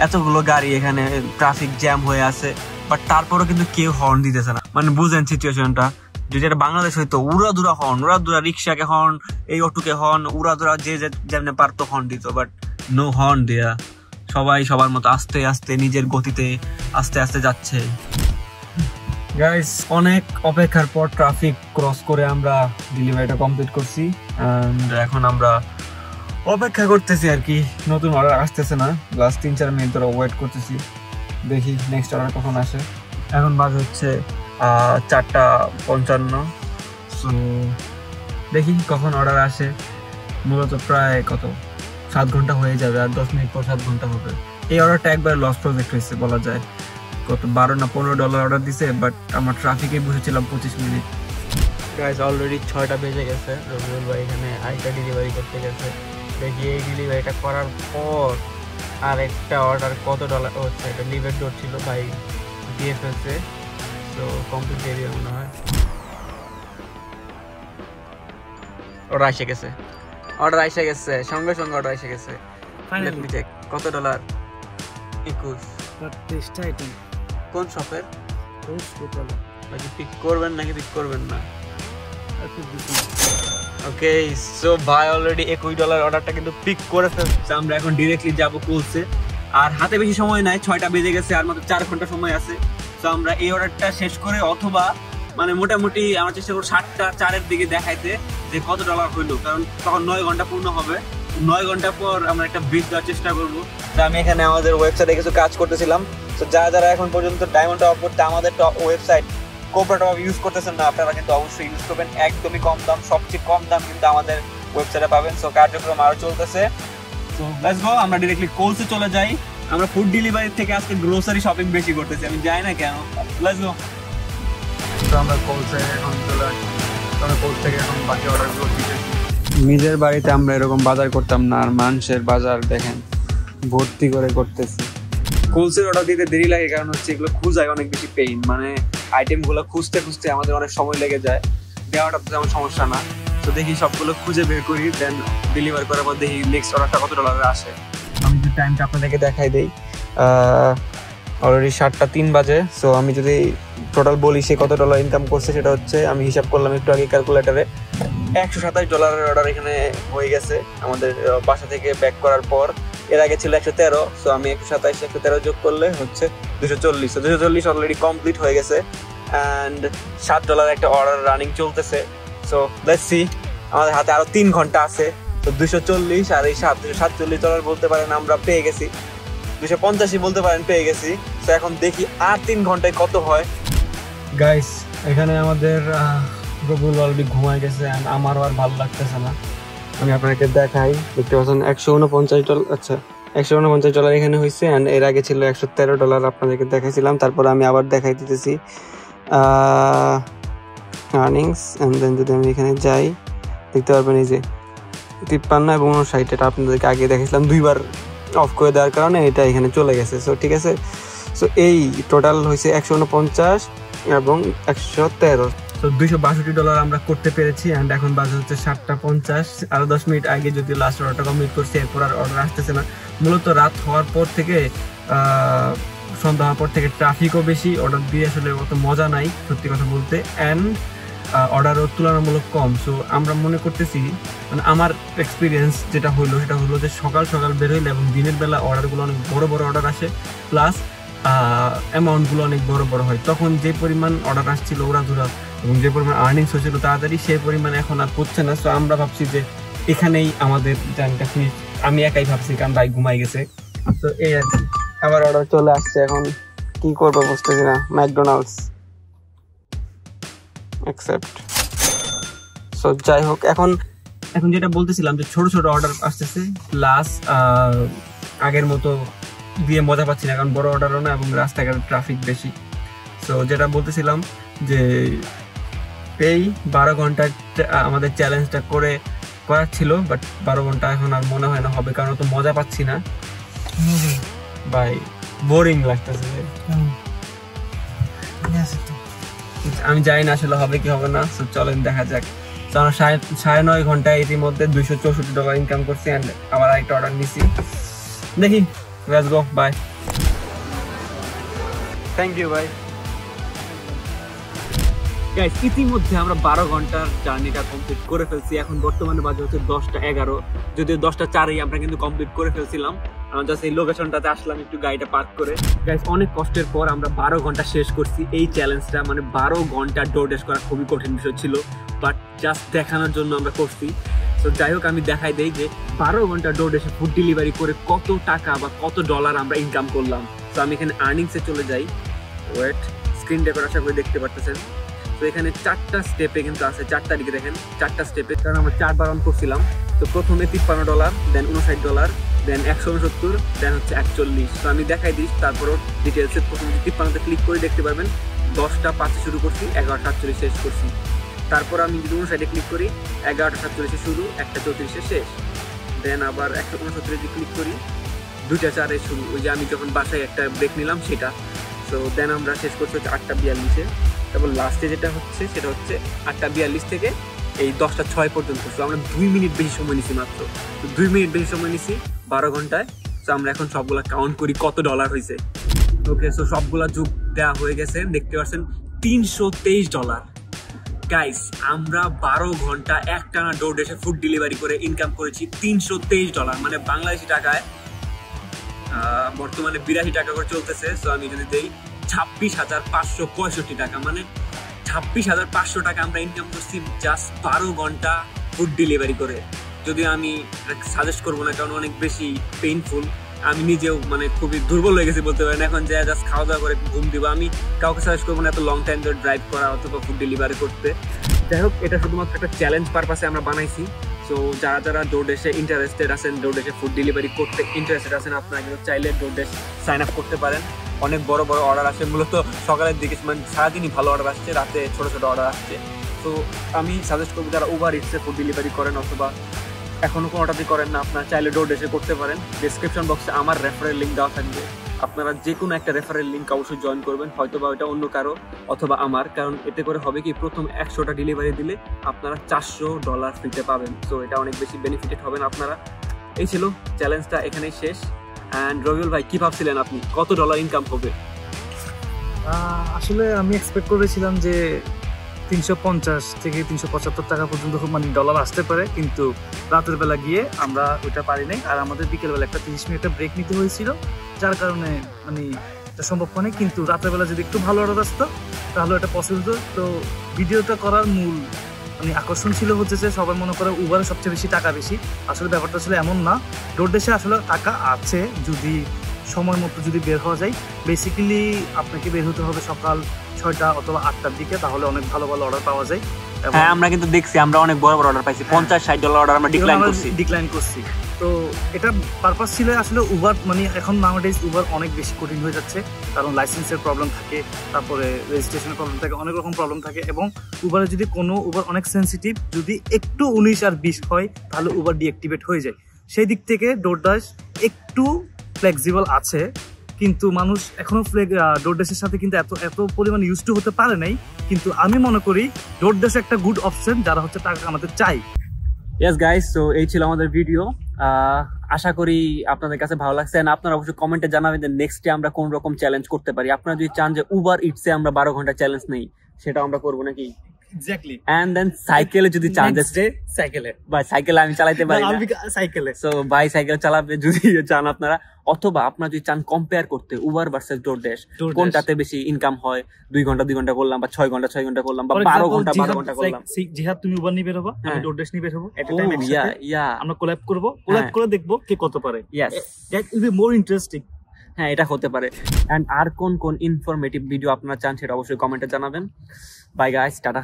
এতগুলো গাড়ি এখানে ট্রাফিক জ্যাম হয়ে আছে, বাট তারপরও কিন্তু কেউ হর্ন দিতেছে না। মানে বুঝেন সিচুয়েশনটা। যদি এটা বাংলাদেশ হইতো, উড়াদুরা রিক্সাকে হর্ন, এই অটোকে হর্ন, উড়াদুরা যে যেমনি পারতো হর্ন দিত, বাট নো হর্ন দেয়া। সবাই সবার মতো আস্তে আস্তে নিজের গতিতে আস্তে আস্তে যাচ্ছে। গাইস, অনেক অপেক্ষার পর ট্রাফিক ক্রস করে আমরা ডেলিভারিটা কমপ্লিট করছি। এন্ড এখন আমরা অপেক্ষা করতেছি আর কি, নতুন অর্ডার আসতেছে না। লাস্ট 3-4 মিনিট ধরে ওয়েট করতেছি, দেখি নেক্সট অর্ডার কখন আসে। এখন বাজে হচ্ছে 4:55। সো দেখি কখন অর্ডার আসে। মূলত প্রায় 7 ঘন্টা হয়ে যাবে, আর 10 মিনিট পর 7 ঘন্টা হবে। এই অর্ডারটা একবার লস প্রজেক্ট হয়েছে বলা যায়। $12 না $15 অর্ডার দিছে, বাট আমার ট্রাফিকে বসেছিলাম 25 মিনিট। গাইস, অলরেডি 6টা বেজে গেছে। রবিউল ভাই এখানে আরেকটা ডেলিভারি করতে গেছে। দেখি এই ডেলিভারিটা করার পর আরেকটা অর্ডার কত ডলার হচ্ছে। এটা লিভের ডোর ছিল, ভাই দিয়ে ফেলছে। তো কমপ্লিট দিয়ে দিবে মনে হয়। অর্ডার এসে গেছে, সঙ্গে সঙ্গে অর্ডার এসে গেছে। লেট মি চেক, কত ডলার? 21। কোন শপের? নাকি পিক করবেন না? ওকে, সো ভাই অলরেডি $21 অর্ডারটা কিন্তু পিক করে ফেলছে। আমরা এখন ডিরেক্টলি যাবো কোলসে। আর হাতে বেশি সময় নাই, 6টা বেজে গেছে, আর মাত্র 4 ঘন্টা সময় আছে। তো আমরা এই অর্ডারটা শেষ করে অথবা মানে মোটামুটি আমরা চেষ্টা করবো 7:04 দিকে দেখাইতে যে কত ডলার হইলো, কারণ তখন 9 ঘন্টা পূর্ণ হবে। 9 ঘন্টা পর আমরা একটা ব্রিজ দেওয়ার চেষ্টা করবো। আমি এখানে আমাদের ওয়েবসাইটে কিছু কাজ করতেছিলাম, তো যারা এখন পর্যন্ত ডায়মন্ড টপ করতে আমাদের ওয়েবসাইট কোবরা টপ ইউজ করতেছেন না, আপনারা কিন্তু অবশ্যই ইউজ করবেন। একদমই কম দাম, সবচেয়ে কম দাম কিন্তু আমাদের ওয়েবসাইটে পাবেন। সো কার্যক্রম আরো চলতেছে। তো লেটস গো, আমরা ডিরেক্টলি কোলসে চলে যাই। আমরা ফুড ডেলিভারি থেকে আজকে গ্রোসারি শপিং বেশি করতেছি, আমি জানি না কেন। Let's go. তো আমরা কোলসে এখন চলে আসি, আমরা কোলস থেকে এখন বাকি অর্ডারগুলো দিতেছি। নিজের বাড়িতে আমরা এরকম বাজার করতাম না, আর মানুষের বাজার দেখেন ভর্তি করে করতেছি। কোলসের অর্ডার দিতে দেরি লাগে, কারণ হচ্ছে এগুলো খুঁজায় অনেক বেশি পেইন, মানে আইটেমগুলো খুঁজতে খুঁজতে আমাদের অনেক সময় লেগে যায়। দেওয়াটা তো তেমন সমস্যা না, তো দেখি সবগুলো খুঁজে বের করি, দেন ডেলিভার করার পর দেখি নেক্সট অর্ডারটা কত ডলারে আসে। আমি যদি টাইমটা আপনাদেরকে দেখাই দিই, অলরেডি 7:03 বাজে। সো আমি যদি টোটাল বলি সে কত ডলার ইনকাম করছে, সেটা হচ্ছে আমি হিসাব করলাম একটু আগে ক্যালকুলেটারে, $127 অর্ডার এখানে হয়ে গেছে আমাদের বাসা থেকে ব্যাক করার পর। এর আগে ছিল 113, সো আমি 127 113 যোগ করলে হচ্ছে 240। তো 240 অলরেডি কমপ্লিট হয়ে গেছে, অ্যান্ড $7 একটা অর্ডার রানিং চলতেছে। সো লেটস সি, আমাদের হাতে আরো 3 ঘন্টা আছে। তো 240 আর এই $247 বলতে পারেন আমরা পেয়ে গেছি, 285 বলতে পারেন পেয়ে গেছি। তো এখন দেখি আর 3 ঘন্টায় কত হয়। গাইস, এখানে আমাদের রবুল অলরেডি ঘুমায় গেছে, আমারও আর ভালো লাগতেছে না। আমি আপনাকে দেখাই, দেখতে পাচ্ছেন $149। আচ্ছা, $149 এখানে হয়েছে, অ্যান্ড এর আগে ছিল $113 আপনাদেরকে দেখাইছিলাম। তারপর আমি আবার দেখাই দিতেছি আর্নিংস, অ্যান্ড দেন যদি আমি এখানে যাই দেখতে পারবেন এই যে 53 এবং 59, এটা আপনাদেরকে আগে দেখাইছিলাম। 2বার অফ করে দেওয়ার কারণে এটা এখানে চলে গেছে। সো ঠিক আছে, সো এই টোটাল হয়েছে 149 এবং 113। তো $262 আমরা করতে পেরেছি, অ্যান্ড এখন বাজে হচ্ছে 7:50। আরো 10 মিনিট আগে যদি লাস্ট অর্ডারটা কমপ্লিট করছি, এরপর আর অর্ডার আসতেছে না। মূলত রাত হওয়ার পর থেকে, সন্ধ্যা হওয়ার পর থেকে ট্রাফিকও বেশি, অর্ডার দিয়ে আসলে অত মজা নাই সত্যি কথা বলতে, অ্যান্ড অর্ডারও তুলনামূলক কম। সো আমরা মনে করতেছি, মানে আমার এক্সপিরিয়েন্স যেটা হলো সেটা হলো যে সকাল সকাল বের হইলে এবং দিনের বেলা অর্ডারগুলো অনেক বড় বড় অর্ডার আসে, প্লাস অ্যামাউন্টগুলো অনেক বড় বড় হয়। তখন যে পরিমাণ অর্ডার আসছিল ওরাধুরা এবং যে পরিমাণ আর্নিংস হয়েছিল তাড়াতাড়ি, সেই পরিমাণ এখন আর হচ্ছে না। সো আমরা ভাবছি যে এখানেই আমাদের জার্নিটা ফিনিশ। আমি একাই ভাবছি, কারণ ভাই ঘুমাই গেছে। তো এই আর কি, আবার অর্ডার চলে আসছে। এখন কি করবো বুঝতেছি না। McDonald's accept. সো যাই হোক, এখন যেটা বলতেছিলাম যে ছোট ছোট অর্ডার আসতেছে, প্লাস আগের মতো দিয়ে মজা পাচ্ছি না, কারণ বড় অর্ডারও না এবং রাস্তাঘাটে ট্রাফিক বেশি। সো যেটা বলতেছিলাম যে এই 12 ঘন্টা আমাদের চ্যালেঞ্জটা করার ছিল, বাট 12 ঘন্টা এখন আর মনে হয় না হবে, কারণ তো মজা পাচ্ছি না ভাই, বোরিং লাগতেছে। আমি জানি না আসলে হবে কি হবে না। সো চলেন দেখা যাক। তো আমরা 9.5 ঘন্টায় ইতিমধ্যে $264 ইনকাম করছি, অ্যান্ড আবার একটা অর্ডার নিছি। দেখি, let's go, bye. Thank you ভাই। গাইস, ইতিমধ্যে আমরা 12 ঘন্টার জার্নিটা কমপ্লিট করে ফেলছি। এখন বর্তমানে বাজে হচ্ছে 10:11, যদিও 10:04 আমরা কিন্তু কমপ্লিট করে ফেলছিলাম। জাস্ট এই লোকেশনটাতে আসলাম একটু গাড়িটা পার্ক করে। গাইস, অনেক কষ্টের পর আমরা 12 ঘন্টা শেষ করছি এই চ্যালেঞ্জটা। মানে 12 ঘন্টা ডোরড্যাশ করা খুবই কঠিন বিষয় ছিল, বাট জাস্ট দেখানোর জন্য আমরা করছি। তো যাই হোক, আমি দেখাই দেই যে 12 ঘন্টা ডোরড্যাশে ফুড ডেলিভারি করে কত টাকা বা কত ডলার আমরা ইনকাম করলাম। তো আমি এখানে আর্নিংসে চলে যাই। ওয়েট, স্ক্রিন রেকর্ড আশা করে দেখতে পারতেছেন। তো এখানে 4টা স্টেপে কিন্তু আছে, 4টা দিকে দেখেন, 4টা স্টেপে, কারণ আমরা 4বার অন করছিলাম। তো প্রথমে $53, দেন $59, দেন $169, দেন হচ্ছে 41। তো আমি দেখাই দিই তারপরও ডিটেলসে। প্রথমে 53তে ক্লিক করে দেখতে পারবেন 10:05 শুরু করছি, 11:47 শেষ করছি। তারপর আমি যদি 59 ক্লিক করি, 11:47 শুরু, 1:34 শেষ। দেন আবার 169 ক্লিক করি, 2:04 শুরু, ওই যে আমি যখন বাসায় একটা ব্রেক নিলাম সেটা। তো দেন আমরা শেষ করছি হচ্ছে 8:42। তারপর লাস্টে যেটা হচ্ছে সেটা হচ্ছে 8:42 থেকে এই 10:06 পর্যন্ত। তো আমরা 2 মিনিট বেশি সময় নিছি মাত্র। তো 2 মিনিট বেশি সময় নিছি 12 ঘন্টায়। তো আমরা এখন সবগুলা কাউন্ট করি কত ডলার হয়েছে। ওকে, সো সবগুলা যোগ দেওয়া হয়ে গেছে, দেখতে পাচ্ছেন $323। গাইস, আমরা 12 ঘন্টা একটানা ডোরড্যাশে ফুড ডেলিভারি করে ইনকাম করেছি $323, মানে বাংলাদেশি টাকায় বর্তমানে 82 টাকা করে চলতেছে। সো আমি যদি দেই 26,565 টাকা, মানে 26,500 টাকা আমরা ইনকাম করছি জাস্ট 12 ঘন্টা ফুড ডেলিভারি করে। যদিও আমি সাজেস্ট করবো না, কারণ অনেক বেশি পেইনফুল। আমি নিজেও মানে খুবই দুর্বল হয়ে গেছি বলতে পারেন। এখন যে জাস্ট খাওয়া দাওয়া করে ঘুম দিব। আমি কাউকে সাজেস্ট করবো না এত লং টাইম ধরে ড্রাইভ করা অথবা ফুড ডেলিভারি করতে। যাই হোক, এটা শুধুমাত্র একটা চ্যালেঞ্জ পারপাসে আমরা বানাইছি। সো যারা যারা ডোরড্যাশে ইন্টারেস্টেড আছেন, ডোরড্যাশে ফুড ডেলিভারি করতে ইন্টারেস্টেড আছেন, আপনারা কিন্তু চাইলে ডোরড্যাশ সাইন আপ করতে পারেন। অনেক বড় বড় অর্ডার আসে, মূলত সকালের দিকে মানে সারাদিনই ভালো অর্ডার আসছে, রাতে ছোটো ছোটো অর্ডার আসছে। তো আমি সাজেস্ট করবো যারা উবার ইটসে ফুড ডেলিভারি করেন অথবা এখনও কোনোটাতেই করেন না, আপনারা চাইলে ডোরড্যাশে করতে পারেন। ডিসক্রিপশন বক্সে আমার রেফারেল লিঙ্ক দেওয়া থাকবে, আপনারা যে কোনো একটা রেফারেল লিঙ্ক অবশ্যই জয়েন করবেন, হয়তো বা ওইটা অন্য কারো অথবা আমার। কারণ এতে করে হবে কি, প্রথম 100টা ডেলিভারি দিলে আপনারা $400 ফ্রিতে পাবেন। সো এটা অনেক বেশি বেনিফিটেড হবেন আপনারা। এই ছিল চ্যালেঞ্জটা, এখানেই শেষ। অ্যান্ড রবিউল ভাই, কি ভাবছিলেন আপনি কত ডলার ইনকাম হবে? আসলে আমি এক্সপেক্ট করেছিলাম যে 350 থেকে 375 টাকা পর্যন্ত মানে ডলার আসতে পারে, কিন্তু রাতের বেলা গিয়ে আমরা ওইটা পারি নাই। আর আমাদের বিকেলবেলা একটা 30 মিনিটের ব্রেক নিতে হয়েছিল, যার কারণে মানে এটা সম্ভব হয় না। কিন্তু রাতের বেলা যদি একটু ভালো অর্ডার আসতো তাহলে এটা পসিবল হতো। তো ভিডিওটা করার মূল মানে আকর্ষণ ছিল হচ্ছে যে সবাই মনে করে উবারে সবচেয়ে বেশি টাকা বেশি। আসলে ব্যাপারটা আসলে এমন না, ডোরড্যাশে আসলে টাকা আছে যদি সময় মতো যদি বের হওয়া যায়। বেসিক্যালি আপনাকে বের হতে হবে সকাল 6টা অথবা 8টার দিকে, তাহলে অনেক ভালো ভালো অর্ডার পাওয়া যায়। হ্যাঁ, আমরা কিন্তু দেখছি, আমরা অনেক বড় বড় অর্ডার পাইছি। $50-60 অর্ডার আমরা ডিক্লাইন করছি। তো এটা পারপাস ছিল আসলে উবার মানে এখন নাওয়াডেজ উবার অনেক বেশি কঠিন হয়ে যাচ্ছে, কারণ লাইসেন্সের প্রবলেম থাকে, তারপরে রেজিস্ট্রেশনের প্রবলেম থাকে, অনেক রকম প্রবলেম থাকে। এবং উবারে যদি কোনো উবার অনেক সেন্সিটিভ, যদি একটু 19 আর 20 হয় তাহলে উবার ডিঅ্যাক্টিভেট হয়ে যায়। সেই দিক থেকে ডোরড্যাশ একটু ফ্লেক্সিবল আছে, কিন্তু মানুষ এখনো ডোরড্যাশের সাথে কিন্তু এত পরিমাণ ইউজ টু হতে পারে নাই। কিন্তু আমি মনে করি ডোরড্যাশ একটা গুড অপশন যারা হচ্ছে টাকা কামাতে চাই। ইয়েস গাইস, সো এই ছিল আমাদের ভিডিও। আশা করি আপনাদের কাছে ভালো লাগছে। আপনারা অবশ্যই কমেন্টে জানাবেন যে নেক্সটে আমরা কোন রকম চ্যালেঞ্জ করতে পারি। আপনারা যদি চান যে উবার ইটসে আমরা 12 ঘন্টা চ্যালেঞ্জ নেই, সেটা আমরা করবো নাকি? এক্স্যাক্টলি। এন্ড দেন সাইকেলে যদি চান যে সাইকেলে আমি চালাতে পারি না, সো ভাই সাইকেল চালাবে যদি চান আপনারা। অথবা আপনারা যদি চান কম্পেয়ার করতে উবার ভার্সেস ডোরড্যাশ, কোনটাতে বেশি ইনকাম হয়, 2 ঘন্টা 2 ঘন্টা করলাম, বা 6 ঘন্টা 6 ঘন্টা করলাম, বা 12 ঘন্টা 12 ঘন্টা করলাম। জিহাদ তুমি উবার নিবে হবো, আমি ডোরড্যাশ নিবে হবো, এট আ টাইম একসাথে আমরা কোল্যাব করব, কোল্যাব করে দেখবো কে কত পারে। That will be more interesting. হ্যাঁ, এটা হতে পারে। এন্ড আর কোন কোন ইনফরমেটিভ ভিডিও আপনারা চান সেটা অবশ্যই কমেন্টে জানাবেন। Bye guys, tata.